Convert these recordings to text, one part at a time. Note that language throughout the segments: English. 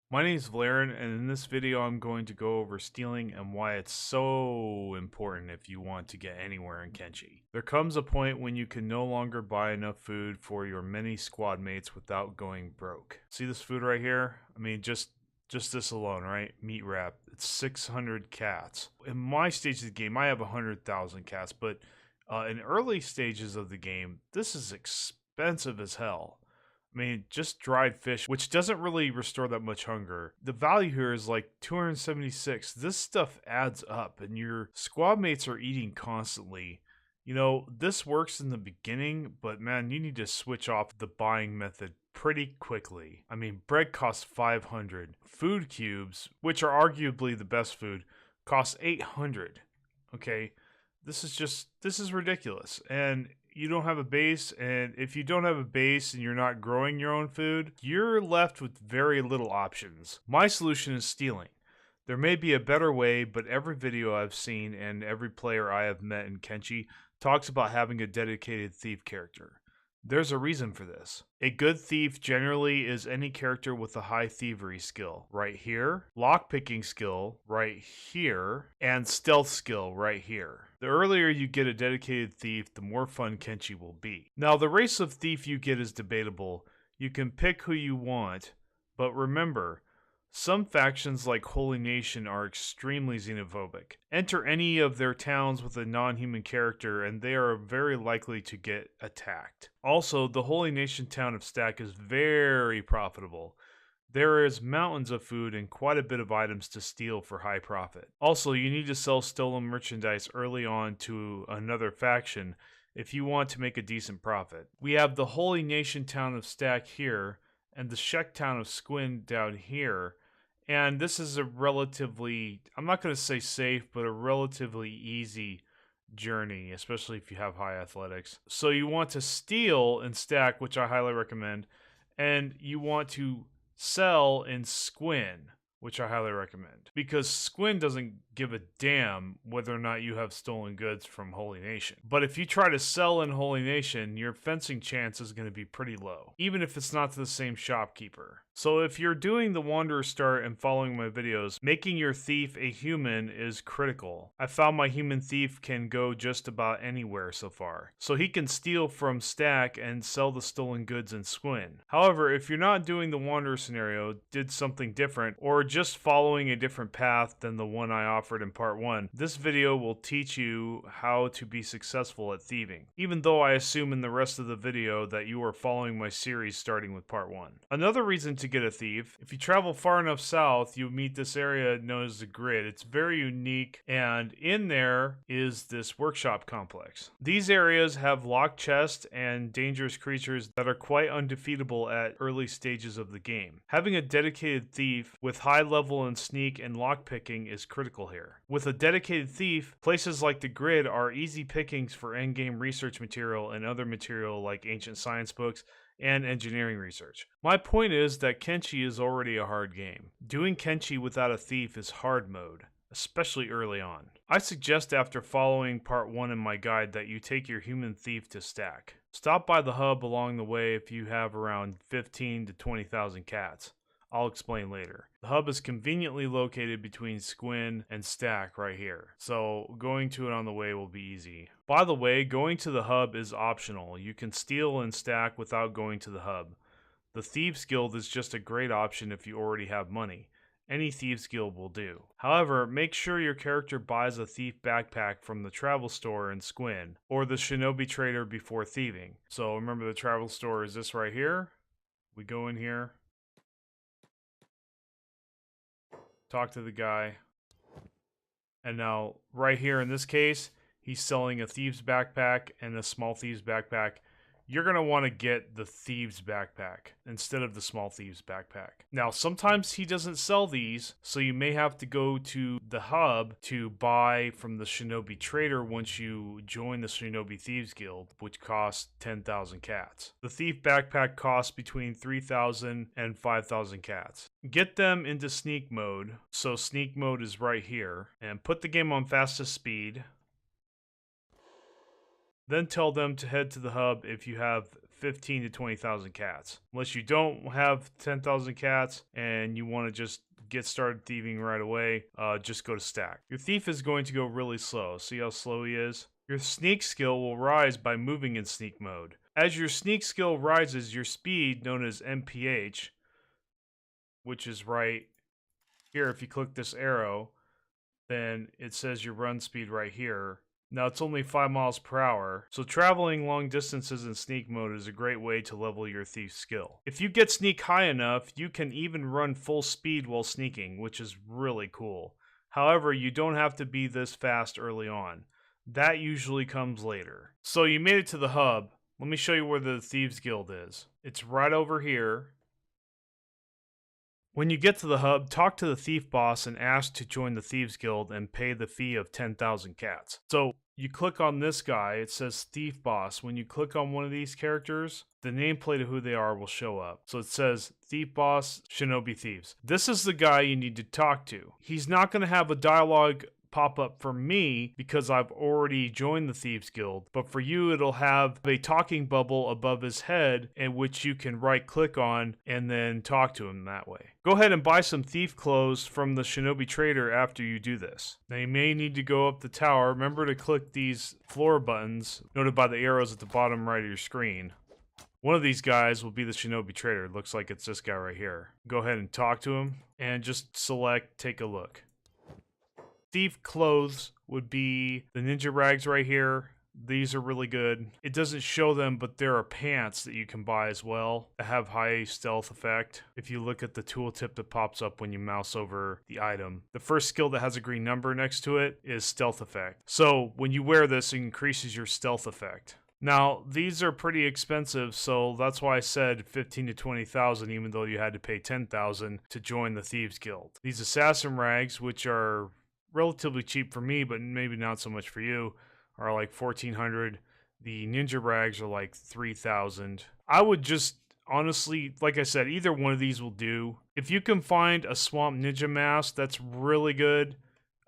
My name is Valerian, and in this video I'm going to go over stealing and why it's so important if you want to get anywhere in Kenshi. There comes a point when you can no longer buy enough food for your many squad mates without going broke. See this food right here? I mean, just this alone, right? Meat wrap. It's 600 cats. In my stage of the game, I have 100,000 cats, but in early stages of the game, this is expensive as hell. I mean, just dried fish, which doesn't really restore that much hunger. The value here is like 276. This stuff adds up, and your squad mates are eating constantly. You know, this works in the beginning, but man, you need to switch off the buying method pretty quickly. I mean, bread costs 500. Food cubes, which are arguably the best food, cost 800. Okay? This is ridiculous. And you don't have a base, and if you don't have a base and you're not growing your own food, you're left with very little options. My solution is stealing. There may be a better way, but every video I've seen and every player I have met in Kenshi talks about having a dedicated thief character. There's a reason for this. A good thief generally is any character with a high thievery skill, right here, lockpicking skill, right here, and stealth skill, right here. The earlier you get a dedicated thief, the more fun Kenshi will be. Now, the race of thief you get is debatable. You can pick who you want, but remember, some factions like Holy Nation are extremely xenophobic. Enter any of their towns with a non-human character and they are very likely to get attacked. Also, the Holy Nation town of Stack is very profitable. There is mountains of food and quite a bit of items to steal for high profit. Also, you need to sell stolen merchandise early on to another faction if you want to make a decent profit. We have the Holy Nation town of Stack here and the Shek town of Squin down here. And this is a relatively, I'm not going to say safe, but a relatively easy journey, especially if you have high athletics. So you want to steal and stack, which I highly recommend, and you want to sell in Squin, which I highly recommend. Because Squin doesn't give a damn whether or not you have stolen goods from Holy Nation. But if you try to sell in Holy Nation, your fencing chance is going to be pretty low, even if it's not to the same shopkeeper. So if you're doing the Wanderer start and following my videos, making your thief a human is critical. I found my human thief can go just about anywhere so far. So he can steal from Stack and sell the stolen goods in Squin. However, if you're not doing the Wanderer scenario, did something different, or just following a different path than the one I offered in part 1, this video will teach you how to be successful at thieving, even though I assume in the rest of the video that you are following my series starting with part 1. Another reason to get a thief, if you travel far enough south, you meet this area known as the Grid. It's very unique, and in there is this workshop complex. These areas have locked chests and dangerous creatures that are quite undefeatable at early stages of the game. Having a dedicated thief with high level and sneak and lockpicking is critical here. With a dedicated thief, places like the Grid are easy pickings for endgame research material and other material like ancient science books and engineering research. My point is that Kenshi is already a hard game. Doing Kenshi without a thief is hard mode, especially early on. I suggest after following part 1 in my guide that you take your human thief to Stack. Stop by the hub along the way if you have around 15 to 20,000 cats. I'll explain later. The hub is conveniently located between Squin and Stack right here, so going to it on the way will be easy. By the way, going to the hub is optional. You can steal and stack without going to the hub. The Thieves Guild is just a great option if you already have money. Any Thieves Guild will do. However, make sure your character buys a thief backpack from the travel store in Squin, or the Shinobi Trader before thieving. So remember, the travel store is this right here. We go in here, talk to the guy, and now right here in this case he's selling a thieves backpack and a small thieves backpack. You're going to want to get the thieves backpack instead of the small thieves backpack. Now, sometimes he doesn't sell these, so you may have to go to the hub to buy from the Shinobi Trader once you join the Shinobi Thieves Guild, which costs 10,000 cats. The thief backpack costs between 3,000 and 5,000 cats. Get them into sneak mode, so sneak mode is right here, and put the game on fastest speed. Then tell them to head to the hub if you have 15 to 20,000 cats. Unless you don't have 10,000 cats and you want to just get started thieving right away, just go to stack. Your thief is going to go really slow. See how slow he is? Your sneak skill will rise by moving in sneak mode. As your sneak skill rises, your speed, known as MPH, which is right here, if you click this arrow, then it says your run speed right here. Now it's only 5 miles per hour, so traveling long distances in sneak mode is a great way to level your thief skill. If you get sneak high enough, you can even run full speed while sneaking, which is really cool. However, you don't have to be this fast early on. That usually comes later. So you made it to the hub. Let me show you where the Thieves Guild is. It's right over here. When you get to the hub, talk to the thief boss and ask to join the Thieves Guild and pay the fee of 10,000 cats. So you click on this guy, it says Thief Boss. When you click on one of these characters, the nameplate of who they are will show up. So it says Thief Boss, Shinobi Thieves. This is the guy you need to talk to. He's not going to have a dialogue pop up for me because I've already joined the Thieves Guild, but for you it'll have a talking bubble above his head in which you can right click on and then talk to him that way. Go ahead and buy some thief clothes from the Shinobi Trader after you do this. Now you may need to go up the tower. Remember to click these floor buttons noted by the arrows at the bottom right of your screen. One of these guys will be the Shinobi Trader. It looks like it's this guy right here. Go ahead and talk to him and just select take a look. Thief clothes would be the ninja rags right here. These are really good. It doesn't show them, but there are pants that you can buy as well that have high stealth effect. If you look at the tooltip that pops up when you mouse over the item. The first skill that has a green number next to it is stealth effect. So when you wear this, it increases your stealth effect. Now, these are pretty expensive, so that's why I said 15 to 20,000, even though you had to pay 10,000 to join the Thieves Guild. These assassin rags, which are relatively cheap for me, but maybe not so much for you, are like 1,400. The ninja rags are like 3,000. I would just honestly, like I said, either one of these will do. If you can find a swamp ninja mask, that's really good.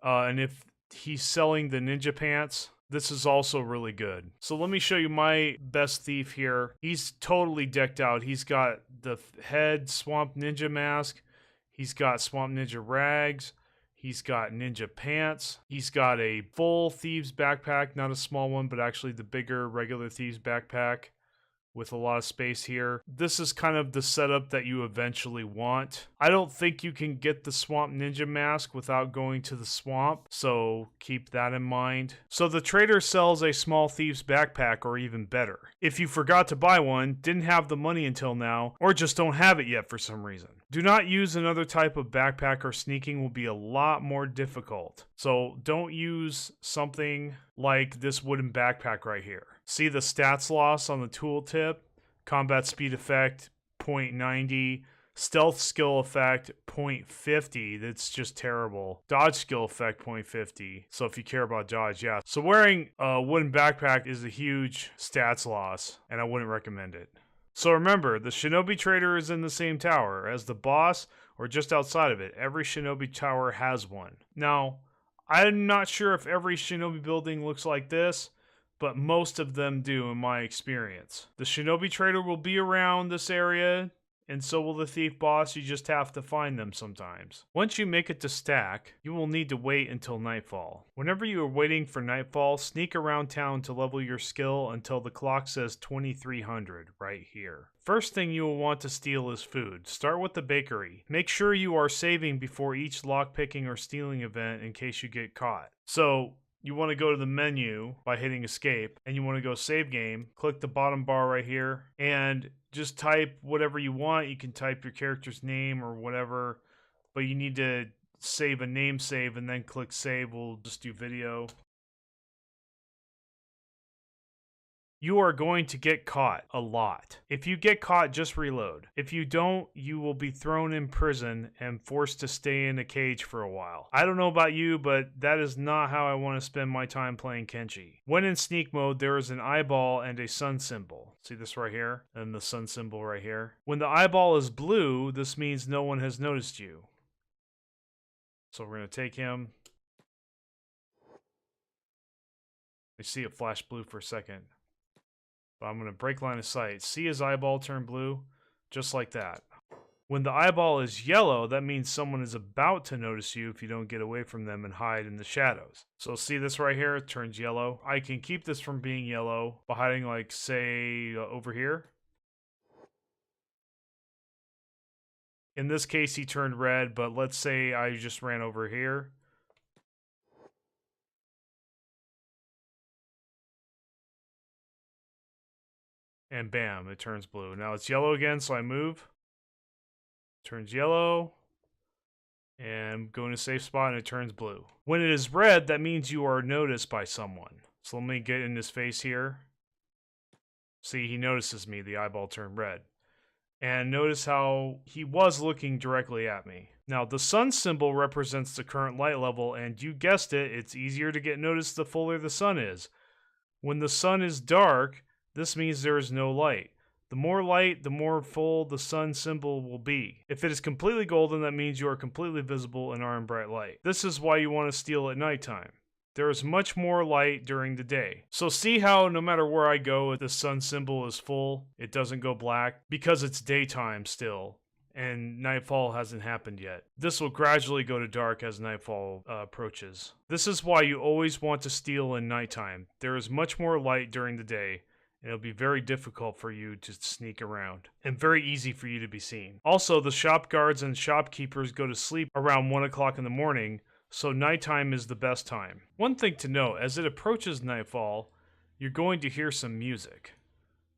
And if he's selling the ninja pants, this is also really good. So let me show you my best thief here. He's totally decked out. He's got the head swamp ninja mask. He's got swamp ninja rags. He's got ninja pants. He's got a full thieves backpack, not a small one, but actually the bigger regular thieves backpack with a lot of space here. This is kind of the setup that you eventually want. I don't think you can get the swamp ninja mask without going to the swamp, so keep that in mind. So the trader sells a small thieves backpack, or even better. If you forgot to buy one, didn't have the money until now, or just don't have it yet for some reason. Do not use another type of backpack, or sneaking will be a lot more difficult. So don't use something like this wooden backpack right here. See the stats loss on the tooltip? Combat speed effect, 0.90. Stealth skill effect, 0.50. That's just terrible. Dodge skill effect, 0.50. So if you care about dodge, yeah. So wearing a wooden backpack is a huge stats loss, and I wouldn't recommend it. So remember, the Shinobi Trader is in the same tower as the boss, or just outside of it. Every Shinobi tower has one. Now, I'm not sure if every Shinobi building looks like this, but most of them do in my experience. The Shinobi Trader will be around this area, and so will the Thief Boss. You just have to find them sometimes. Once you make it to stack, you will need to wait until nightfall. Whenever you are waiting for nightfall, sneak around town to level your skill until the clock says 2300 right here. First thing you will want to steal is food. Start with the bakery. Make sure you are saving before each lockpicking or stealing event in case you get caught. So, you want to go to the menu by hitting escape, and you want to go save game. Click the bottom bar right here, and just type whatever you want. You can type your character's name or whatever, but you need to save a name save and then click save. We'll just do video. You are going to get caught a lot. If you get caught, just reload. If you don't, you will be thrown in prison and forced to stay in a cage for a while. I don't know about you, but that is not how I want to spend my time playing Kenshi. When in sneak mode, there is an eyeball and a sun symbol. See this right here? And the sun symbol right here. When the eyeball is blue, this means no one has noticed you. So we're going to take him. I see it flash blue for a second. But I'm going to break line of sight. See his eyeball turn blue? Just like that. When the eyeball is yellow, that means someone is about to notice you if you don't get away from them and hide in the shadows. So see this right here? It turns yellow. I can keep this from being yellow by hiding, like, say, over here. In this case, he turned red, but let's say I just ran over here. And bam, it turns blue. Now it's yellow again, so I move. Turns yellow. And go in a safe spot and it turns blue. When it is red, that means you are noticed by someone. So let me get in his face here. See, he notices me, the eyeball turned red. And notice how he was looking directly at me. Now, the sun symbol represents the current light level, and you guessed it, it's easier to get noticed the fuller the sun is. When the sun is dark, this means there is no light. The more light, the more full the sun symbol will be. If it is completely golden, that means you are completely visible and are in bright light. This is why you want to steal at nighttime. There is much more light during the day. So see how no matter where I go, the sun symbol is full, it doesn't go black, because it's daytime still, and nightfall hasn't happened yet. This will gradually go to dark as nightfall approaches. This is why you always want to steal in nighttime. There is much more light during the day, and it'll be very difficult for you to sneak around, and very easy for you to be seen. Also, the shop guards and shopkeepers go to sleep around 1 o'clock in the morning, so nighttime is the best time. One thing to note, as it approaches nightfall, you're going to hear some music.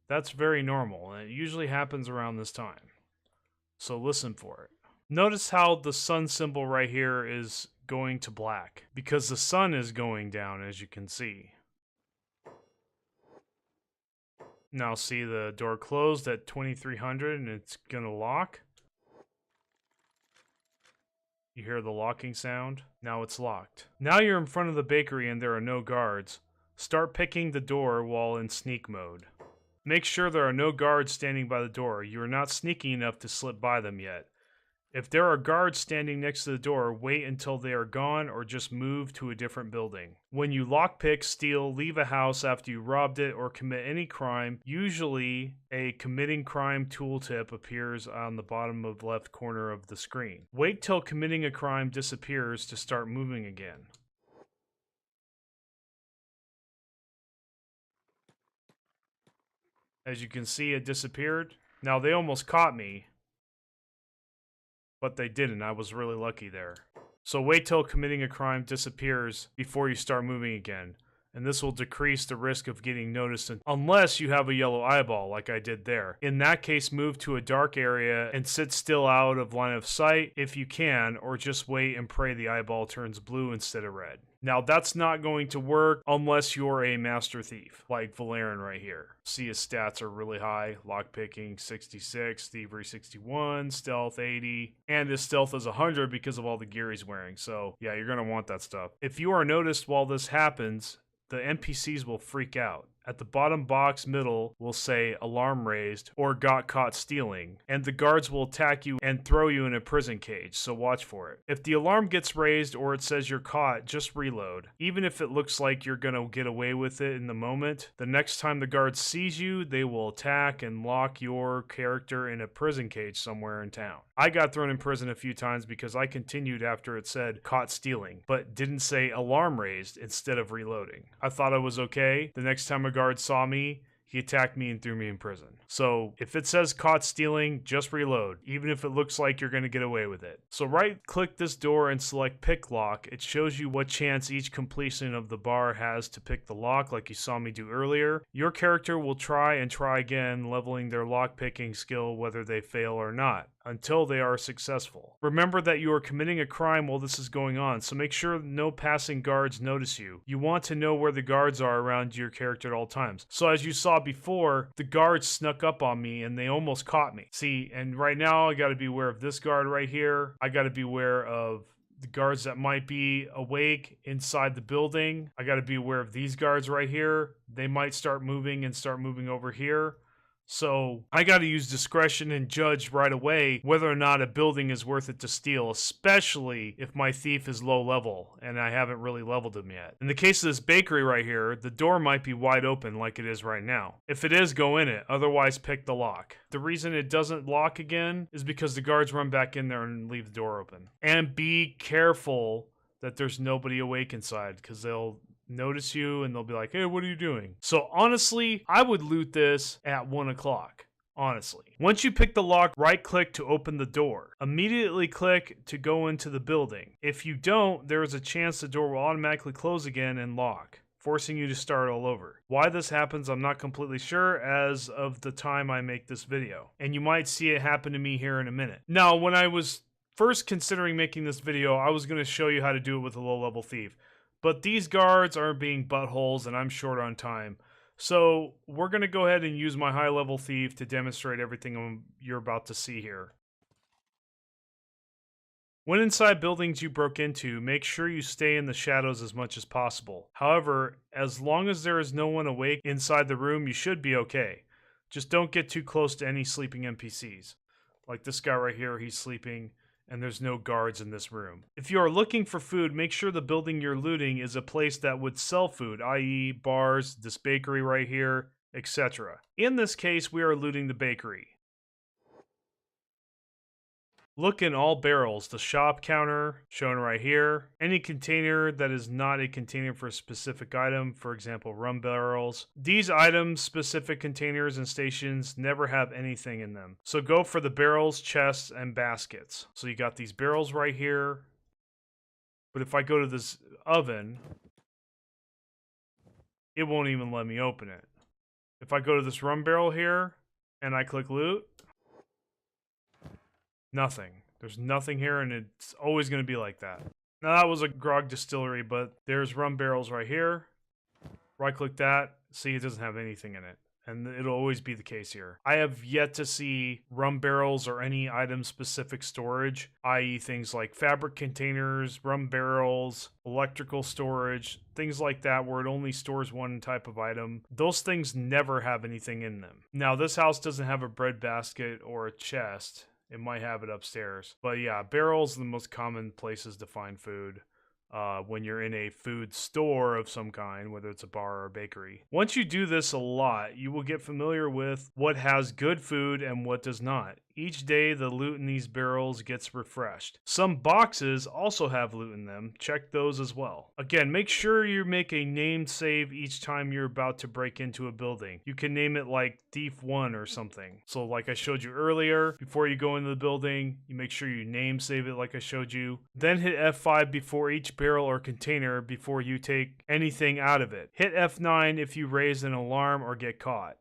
That's very normal, and it usually happens around this time. So listen for it. Notice how the sun symbol right here is going to black, because the sun is going down, as you can see. Now see the door closed at 2300 and it's gonna lock. You hear the locking sound. Now it's locked. Now you're in front of the bakery and there are no guards. Start picking the door while in sneak mode. Make sure there are no guards standing by the door. You are not sneaky enough to slip by them yet. If there are guards standing next to the door, wait until they are gone or just move to a different building. When you lockpick, steal, leave a house after you robbed it, or commit any crime, usually a committing crime tooltip appears on the bottom of the left corner of the screen. Wait till committing a crime disappears to start moving again. As you can see, it disappeared. Now they almost caught me, but they didn't. I was really lucky there. So wait till committing a crime disappears before you start moving again, and this will decrease the risk of getting noticed unless you have a yellow eyeball like I did there. In that case, move to a dark area and sit still out of line of sight if you can, or just wait and pray the eyeball turns blue instead of red. Now that's not going to work unless you're a master thief, like Valerian right here. See his stats are really high, lockpicking 66, thievery 61, stealth 80, and his stealth is 100 because of all the gear he's wearing. So yeah, you're gonna want that stuff. If you are noticed while this happens, the NPCs will freak out. At the bottom box middle will say alarm raised or got caught stealing, and the guards will attack you and throw you in a prison cage, so watch for it. If the alarm gets raised or it says you're caught, just reload. Even if it looks like you're gonna get away with it in the moment, the next time the guard sees you, they will attack and lock your character in a prison cage somewhere in town. I got thrown in prison a few times because I continued after it said caught stealing, but didn't say alarm raised instead of reloading. I thought I was okay. The next time a guard saw me, he attacked me and threw me in prison. So if it says caught stealing, just reload, even if it looks like you're going to get away with it. So right click this door and select pick lock. It shows you what chance each completion of the bar has to pick the lock, like you saw me do earlier. Your character will try and try again, leveling their lock picking skill whether they fail or not, until they are successful. Remember that you are committing a crime while this is going on, so make sure no passing guards notice you. You want to know where the guards are around your character at all times. So as you saw before, the guards snuck up on me and they almost caught me. See, and right now I gotta be aware of this guard right here. I gotta be aware of the guards that might be awake inside the building. I gotta be aware of these guards right here. They might start moving over here. So I got to use discretion and judge right away whether or not a building is worth it to steal, especially if my thief is low level and I haven't really leveled him yet. In the case of this bakery right here, the door might be wide open like it is right now. If it is, go in it. Otherwise, pick the lock. The reason it doesn't lock again is because the guards run back in there and leave the door open. And be careful that there's nobody awake inside, because they'll notice you and they'll be like, hey, what are you doing? So honestly, I would loot this at 1 o'clock. Honestly. Once you pick the lock, right click to open the door. Immediately click to go into the building. If you don't, there is a chance the door will automatically close again and lock, forcing you to start all over. Why this happens, I'm not completely sure as of the time I make this video. And you might see it happen to me here in a minute. Now, when I was first considering making this video, I was going to show you how to do it with a low-level thief. But these guards are being buttholes and I'm short on time. So we're going to go ahead and use my high-level thief to demonstrate everything you're about to see here. When inside buildings you broke into, make sure you stay in the shadows as much as possible. However, as long as there is no one awake inside the room, you should be okay. Just don't get too close to any sleeping NPCs. Like this guy right here, he's sleeping, and there's no guards in this room. If you are looking for food, make sure the building you're looting is a place that would sell food, i.e. bars, this bakery right here, etc. In this case, we are looting the bakery. Look in all barrels, the shop counter, shown right here, any container that is not a container for a specific item, for example, rum barrels. These item-specific containers and stations never have anything in them. So go for the barrels, chests, and baskets. So you got these barrels right here, but if I go to this oven, it won't even let me open it. If I go to this rum barrel here, and I click loot, nothing. There's nothing here, and it's always going to be like that. Now, that was a grog distillery, but there's rum barrels right here. Right-click that. See, it doesn't have anything in it. And it'll always be the case here. I have yet to see rum barrels or any item-specific storage, i.e. things like fabric containers, rum barrels, electrical storage, things like that where it only stores one type of item. Those things never have anything in them. Now, this house doesn't have a bread basket or a chest. It might have it upstairs. But yeah, barrels are the most common places to find food when you're in a food store of some kind, whether it's a bar or a bakery. Once you do this a lot, you will get familiar with what has good food and what does not. Each day, the loot in these barrels gets refreshed. Some boxes also have loot in them. Check those as well. Again, make sure you make a named save each time you're about to break into a building. You can name it like Thief 1 or something. So like I showed you earlier, before you go into the building, you make sure you name save it like I showed you. Then hit F5 before each barrel or container before you take anything out of it. Hit F9 if you raise an alarm or get caught.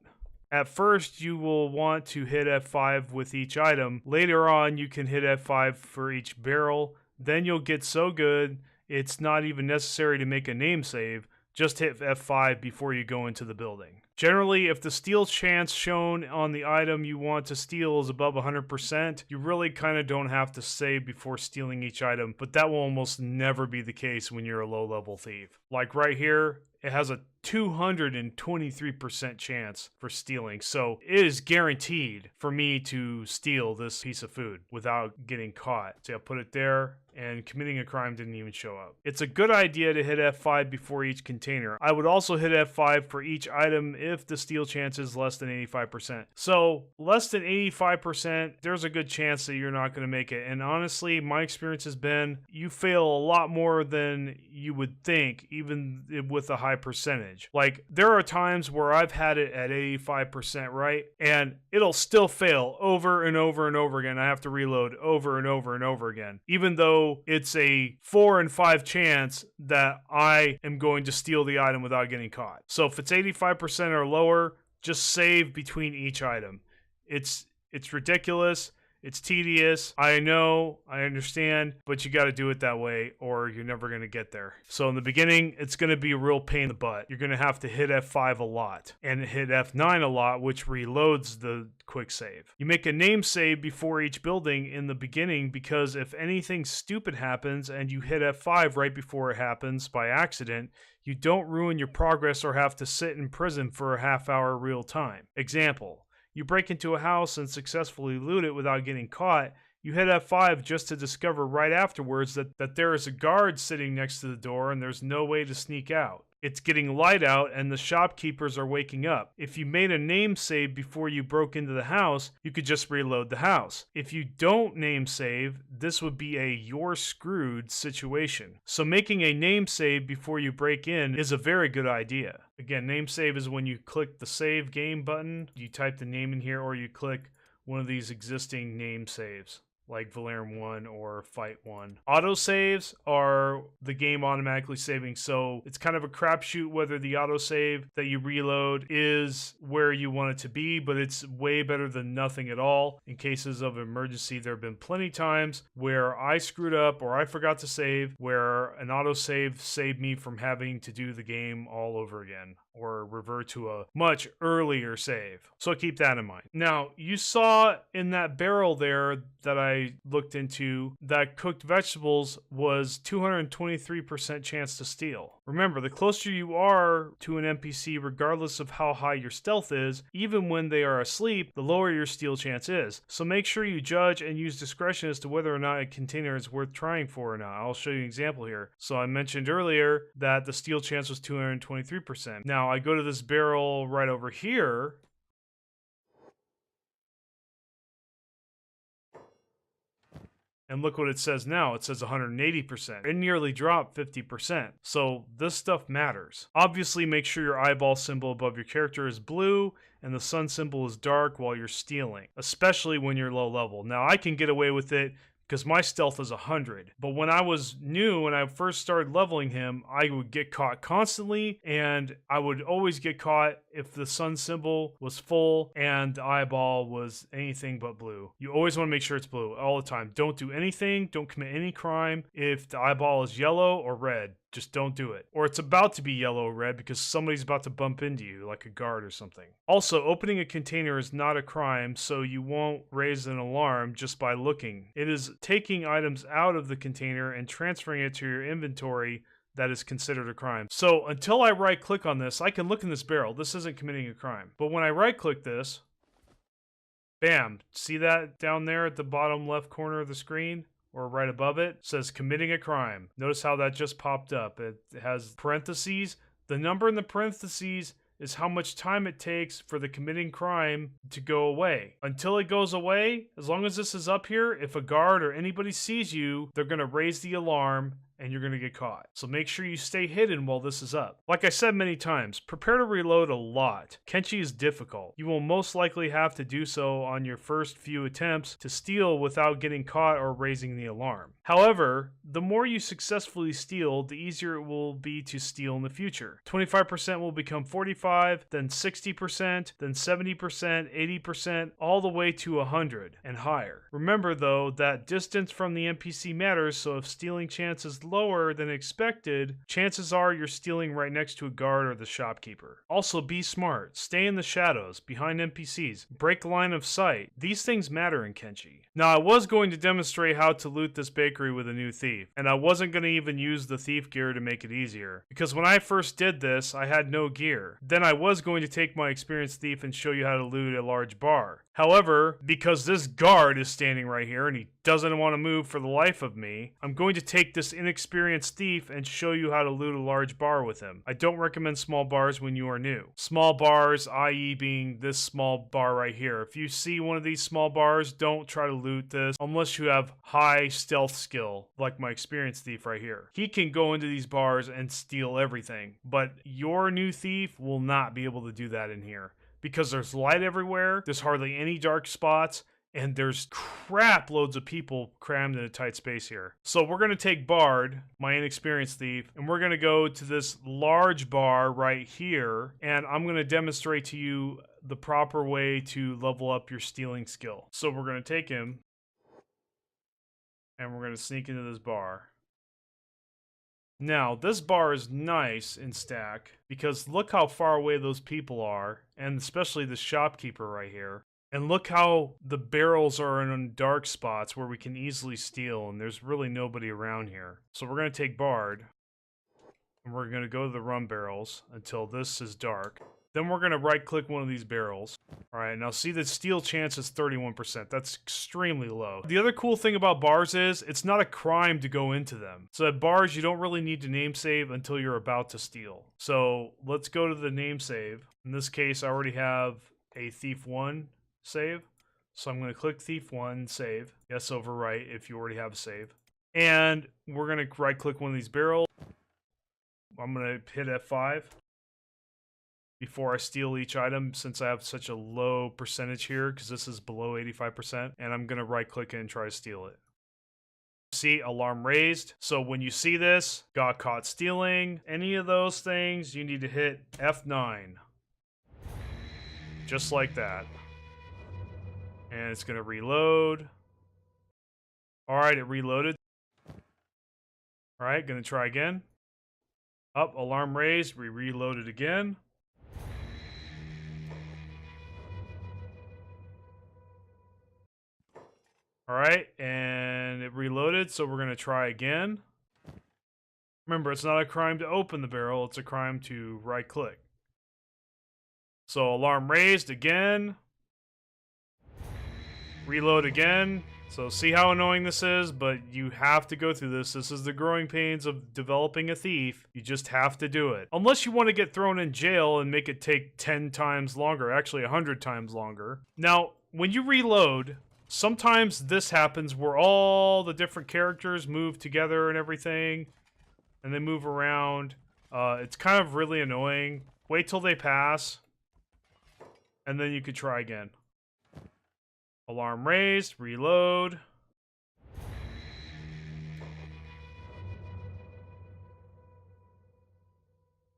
At first, you will want to hit F5 with each item. Later on, you can hit F5 for each barrel. Then you'll get so good, it's not even necessary to make a name save. Just hit F5 before you go into the building. Generally, if the steal chance shown on the item you want to steal is above 100%, you really kind of don't have to save before stealing each item, but that will almost never be the case when you're a low-level thief. Like right here, it has a 223% chance for stealing, so it is guaranteed for me to steal this piece of food without getting caught. So I put it there, and committing a crime didn't even show up. It's a good idea to hit F5 before each container. I would also hit F5 for each item if the steal chance is less than 85%. So less than 85%, there's a good chance that you're not going to make it. And honestly, my experience has been you fail a lot more than you would think, even with a high percentage. Like, there are times where I've had it at 85%, right? And it'll still fail over and over and over again. I have to reload over and over and over again, even though it's a 4 in 5 chance that I am going to steal the item without getting caught. So if it's 85% or lower, just save between each item. It's ridiculous. It's tedious. I know, I understand, but you got to do it that way or you're never going to get there. So in the beginning, it's going to be a real pain in the butt. You're going to have to hit F5 a lot and hit F9 a lot, which reloads the quick save. You make a name save before each building in the beginning because if anything stupid happens and you hit F5 right before it happens by accident, you don't ruin your progress or have to sit in prison for a half hour real time. Example. you break into a house and successfully loot it without getting caught, you hit F5 just to discover right afterwards that there is a guard sitting next to the door and there's no way to sneak out. It's getting light out and the shopkeepers are waking up. If you made a name save before you broke into the house, you could just reload the house. If you don't name save, this would be a you're screwed situation. So making a name save before you break in is a very good idea. Again, name save is when you click the save game button, you type the name in here, or you click one of these existing name saves, like Valerian 1 or Fight 1. Autosaves are the game automatically saving, so it's kind of a crapshoot whether the autosave that you reload is where you want it to be, but it's way better than nothing at all. In cases of emergency, there have been plenty times where I screwed up or I forgot to save, where an autosave saved me from having to do the game all over again or revert to a much earlier save. So keep that in mind. Now, you saw in that barrel there that I looked into that cooked vegetables was 223% chance to steal. Remember, the closer you are to an NPC, regardless of how high your stealth is, even when they are asleep, the lower your steal chance is. So make sure you judge and use discretion as to whether or not a container is worth trying for or not. I'll show you an example here. So I mentioned earlier that the steal chance was 223%. Now I go to this barrel right over here, and look what it says now. It says 180%. It nearly dropped 50%. So this stuff matters. Obviously, make sure your eyeball symbol above your character is blue and the sun symbol is dark while you're stealing, especially when you're low level. Now, I can get away with it because my stealth is 100. But when I was new, when I first started leveling him, I would get caught constantly, and I would always get caught if the sun symbol was full and the eyeball was anything but blue. You always want to make sure it's blue all the time. Don't do anything, don't commit any crime if the eyeball is yellow or red. Just don't do it. Or it's about to be yellow or red because somebody's about to bump into you, like a guard or something. Also, opening a container is not a crime, so you won't raise an alarm just by looking. It is taking items out of the container and transferring it to your inventory that is considered a crime. So until I right click on this, I can look in this barrel. This isn't committing a crime. But when I right click this, bam, see that down there at the bottom left corner of the screen? Or right above it, says committing a crime. Notice how that just popped up. It has parentheses. The number in the parentheses is how much time it takes for the committing crime to go away. Until it goes away, as long as this is up here, if a guard or anybody sees you, they're going to raise the alarm and you're going to get caught. So make sure you stay hidden while this is up. Like I said many times, prepare to reload a lot. Kenshi is difficult. You will most likely have to do so on your first few attempts to steal without getting caught or raising the alarm. However, the more you successfully steal, the easier it will be to steal in the future. 25% will become 45%, then 60%, then 70%, 80%, all the way to 100 and higher. Remember though, that distance from the NPC matters, so if stealing chance is lower than expected, chances are you're stealing right next to a guard or the shopkeeper. Also, be smart. Stay in the shadows, behind NPCs. Break line of sight. These things matter in Kenshi. Now, I was going to demonstrate how to loot this bakery with a new thief, and I wasn't going to even use the thief gear to make it easier, because when I first did this, I had no gear. Then I was going to take my experienced thief and show you how to loot a large bar. However, because this guard is standing right here and he doesn't want to move for the life of me, I'm going to take this inexperienced thief and show you how to loot a large bar with him. I don't recommend small bars when you are new. Small bars, i.e. being this small bar right here. If you see one of these small bars, don't try to loot this unless you have high stealth skill, like my experienced thief right here. He can go into these bars and steal everything, but your new thief will not be able to do that in here. Because there's light everywhere, there's hardly any dark spots, and there's crap loads of people crammed in a tight space here. So we're going to take Bard, my inexperienced thief, and we're going to go to this large bar right here, and I'm going to demonstrate to you the proper way to level up your stealing skill. So we're going to take him, and we're going to sneak into this bar. Now, this bar is nice in stack because look how far away those people are, and especially the shopkeeper right here. And look how the barrels are in dark spots where we can easily steal, and there's really nobody around here. So we're going to take Bard, and we're going to go to the rum barrels until this is dark. Then we're going to right click one of these barrels. All right, now see the steal chance is 31%. That's extremely low. The other cool thing about bars is it's not a crime to go into them. So at bars, you don't really need to name save until you're about to steal. So let's go to the name save. In this case, I already have a Thief 1 save. So I'm going to click Thief 1, save. Yes, overwrite if you already have a save. And we're going to right click one of these barrels. I'm going to hit F5 before I steal each item, since I have such a low percentage here, because this is below 85%, and I'm going to right click it and try to steal it. See, alarm raised. So when you see this, got caught stealing, any of those things, you need to hit F9. Just like that. And it's going to reload. Alright, it reloaded. Alright, going to try again. Up, alarm raised, we reloaded again. Alright, and it reloaded, so we're going to try again. Remember, it's not a crime to open the barrel, it's a crime to right-click. So alarm raised again. Reload again. So see how annoying this is, but you have to go through this. This is the growing pains of developing a thief. You just have to do it. Unless you want to get thrown in jail and make it take 10 times longer, actually 100 times longer. Now, when you reload, sometimes this happens where all the different characters move together and everything, and they move around. It's kind of really annoying. Wait till they pass, and then you could try again. Alarm raised, reload.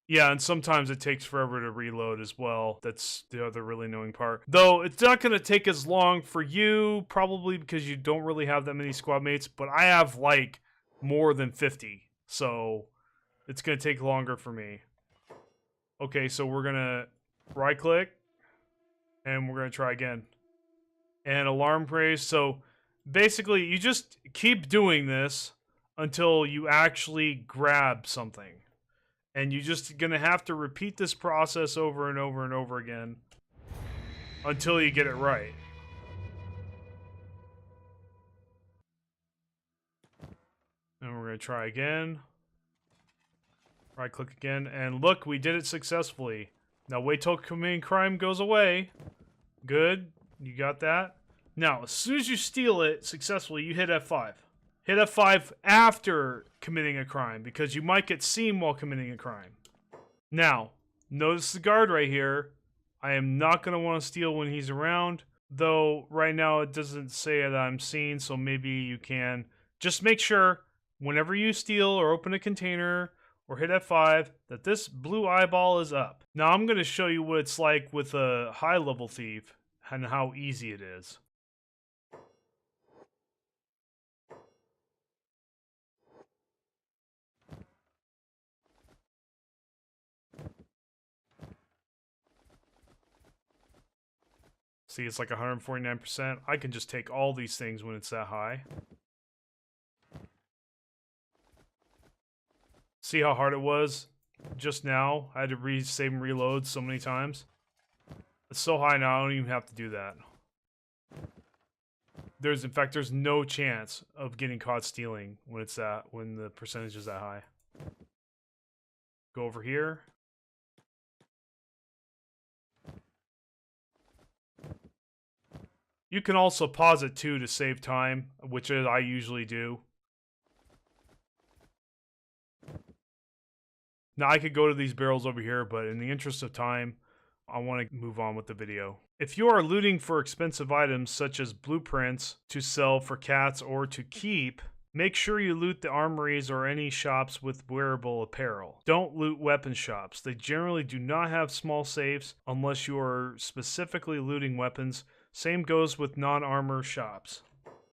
Yeah, and sometimes it takes forever to reload as well. That's the other really annoying part. Though, it's not going to take as long for you, probably because you don't really have that many squad mates, but I have, like, more than 50. So, it's going to take longer for me. Okay, so we're going to right-click, and we're going to try again. And alarm raised. So, basically, you just keep doing this until you actually grab something. And you're just going to have to repeat this process over and over and over again until you get it right. And we're going to try again. Right click again. And look, we did it successfully. Now wait till committing crime goes away. Good. You got that? Now, as soon as you steal it successfully, you hit F5. Hit F5 after committing a crime, because you might get seen while committing a crime. Now, notice the guard right here. I am not going to want to steal when he's around, though right now it doesn't say that I'm seen, so maybe you can. Just make sure, whenever you steal or open a container or hit F5, that this blue eyeball is up. Now I'm going to show you what it's like with a high-level thief and how easy it is. See, it's like 149%. I can just take all these things when it's that high. See how hard it was just now? I had to save and reload so many times. It's so high now, I don't even have to do that. In fact, there's no chance of getting caught stealing when the percentage is that high. Go over here. You can also pause it too to save time, which I usually do. Now I could go to these barrels over here, but in the interest of time, I want to move on with the video. If you are looting for expensive items such as blueprints to sell for cats or to keep, make sure you loot the armories or any shops with wearable apparel. Don't loot weapon shops. They generally do not have small safes unless you are specifically looting weapons. Same goes with non-armor shops.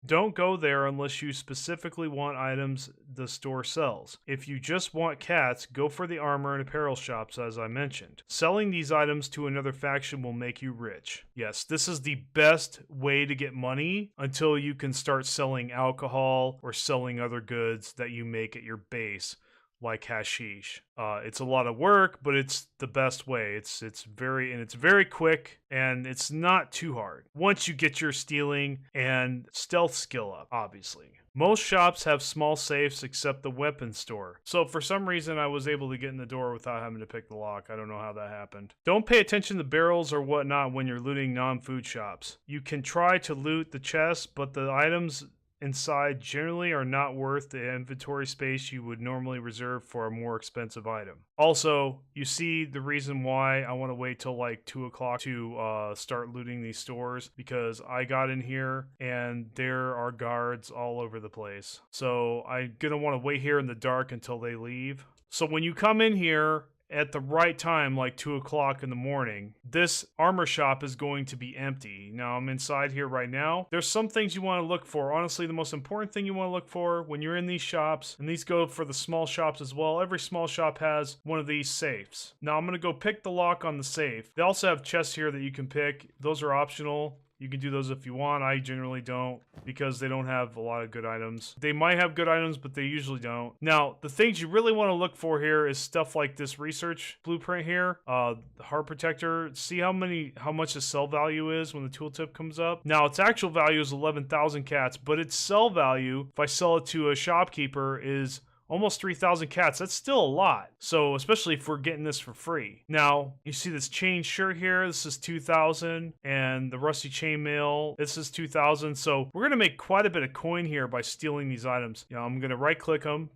Don't go there unless you specifically want items the store sells. If you just want cats, go for the armor and apparel shops as I mentioned. Selling these items to another faction will make you rich. Yes, this is the best way to get money until you can start selling alcohol or selling other goods that you make at your base, like hashish. It's a lot of work, but it's the best way. It's very quick, and it's not too hard once you get your stealing and stealth skill up, obviously. Most shops have small safes except the weapons store. So for some reason I was able to get in the door without having to pick the lock. I don't know how that happened. Don't pay attention to barrels or whatnot when you're looting non-food shops. You can try to loot the chest, but the items inside generally are not worth the inventory space you would normally reserve for a more expensive item. Also, you see the reason why I want to wait till like 2 o'clock to start looting these stores, because I got in here and there are guards all over the place. So I'm gonna want to wait here in the dark until they leave. So when you come in here at the right time, like 2 o'clock in the morning, this armor shop is going to be empty. Now I'm inside here right now. There's some things you want to look for. Honestly, the most important thing you want to look for when you're in these shops, and these go for the small shops as well, every small shop has one of these safes. Now I'm going to go pick the lock on the safe. They also have chests here that you can pick. Those are optional. You can do those if you want. I generally don't, because they don't have a lot of good items. They might have good items, but they usually don't. Now, the things you really want to look for here is stuff like this research blueprint here, the heart protector. See how much the sell value is when the tooltip comes up. Now, its actual value is 11,000 cats, but its sell value, if I sell it to a shopkeeper, is almost 3,000 cats. That's still a lot. So especially if we're getting this for free. Now, you see this chain shirt here. This is 2,000. And the rusty chainmail, this is 2,000. So we're going to make quite a bit of coin here by stealing these items. You know, I'm going to right click them.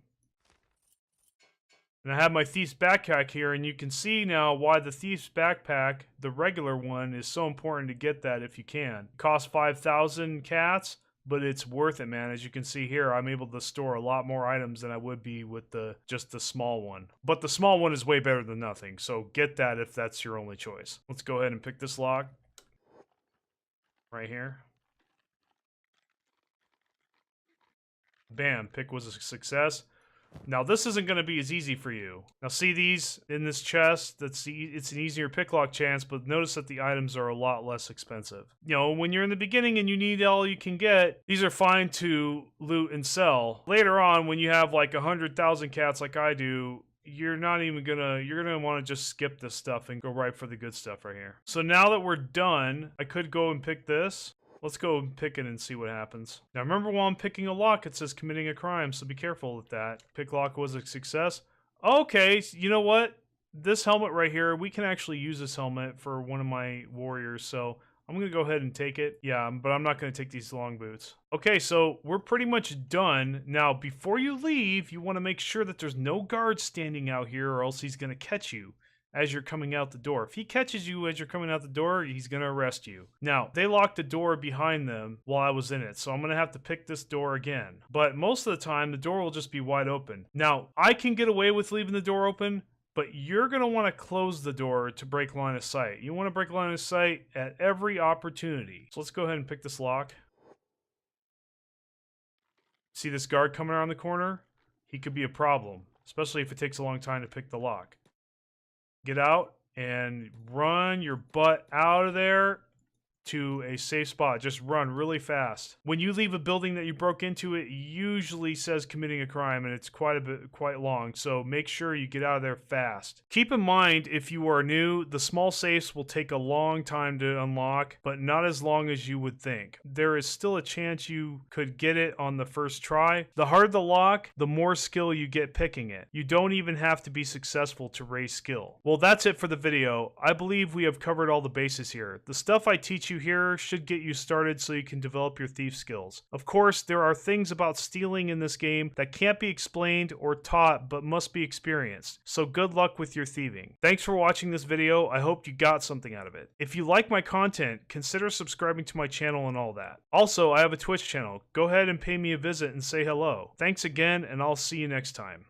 And I have my thief's backpack here, and you can see now why the thief's backpack, the regular one, is so important to get that if you can. It costs 5,000 cats. But it's worth it, man. As you can see here, I'm able to store a lot more items than I would be with just the small one. But the small one is way better than nothing, so get that if that's your only choice. Let's go ahead and pick this lock. Right here. Bam, pick was a success. Now this isn't going to be as easy for you. Now see these in this chest, it's an easier pick lock chance, but notice that the items are a lot less expensive. You know, when you're in the beginning and you need all you can get, these are fine to loot and sell. Later on, when you have like 100,000 cats like I do, you're gonna want to just skip this stuff and go right for the good stuff right here. So now that we're done, I could go and pick this. Let's go and pick it and see what happens. Now remember, while I'm picking a lock, it says committing a crime, so be careful with that. Pick lock was a success. Okay, you know what? This helmet right here, we can actually use this helmet for one of my warriors, so I'm going to go ahead and take it. Yeah, but I'm not going to take these long boots. Okay, so we're pretty much done. Now, before you leave, you want to make sure that there's no guards standing out here, or else he's going to catch you as you're coming out the door. If he catches you as you're coming out the door, he's going to arrest you. Now, they locked the door behind them while I was in it, so I'm going to have to pick this door again. But most of the time, the door will just be wide open. Now, I can get away with leaving the door open, but you're going to want to close the door to break line of sight. You want to break line of sight at every opportunity. So let's go ahead and pick this lock. See this guard coming around the corner? He could be a problem, especially if it takes a long time to pick the lock. Get out and run your butt out of there to a safe spot. Just run really fast. When you leave a building that you broke into, it usually says committing a crime, and it's quite long, so make sure you get out of there fast. Keep in mind, if you are new, the small safes will take a long time to unlock, but not as long as you would think. There is still a chance you could get it on the first try. The harder the lock, the more skill you get picking it. You don't even have to be successful to raise skill. Well, that's it for the video. I believe we have covered all the bases here. The stuff I teach you here should get you started so you can develop your thief skills. Of course, there are things about stealing in this game that can't be explained or taught but must be experienced. So good luck with your thieving. Thanks for watching this video. I hope you got something out of it. If you like my content, consider subscribing to my channel and all that. Also, I have a Twitch channel. Go ahead and pay me a visit and say hello. Thanks again, and I'll see you next time.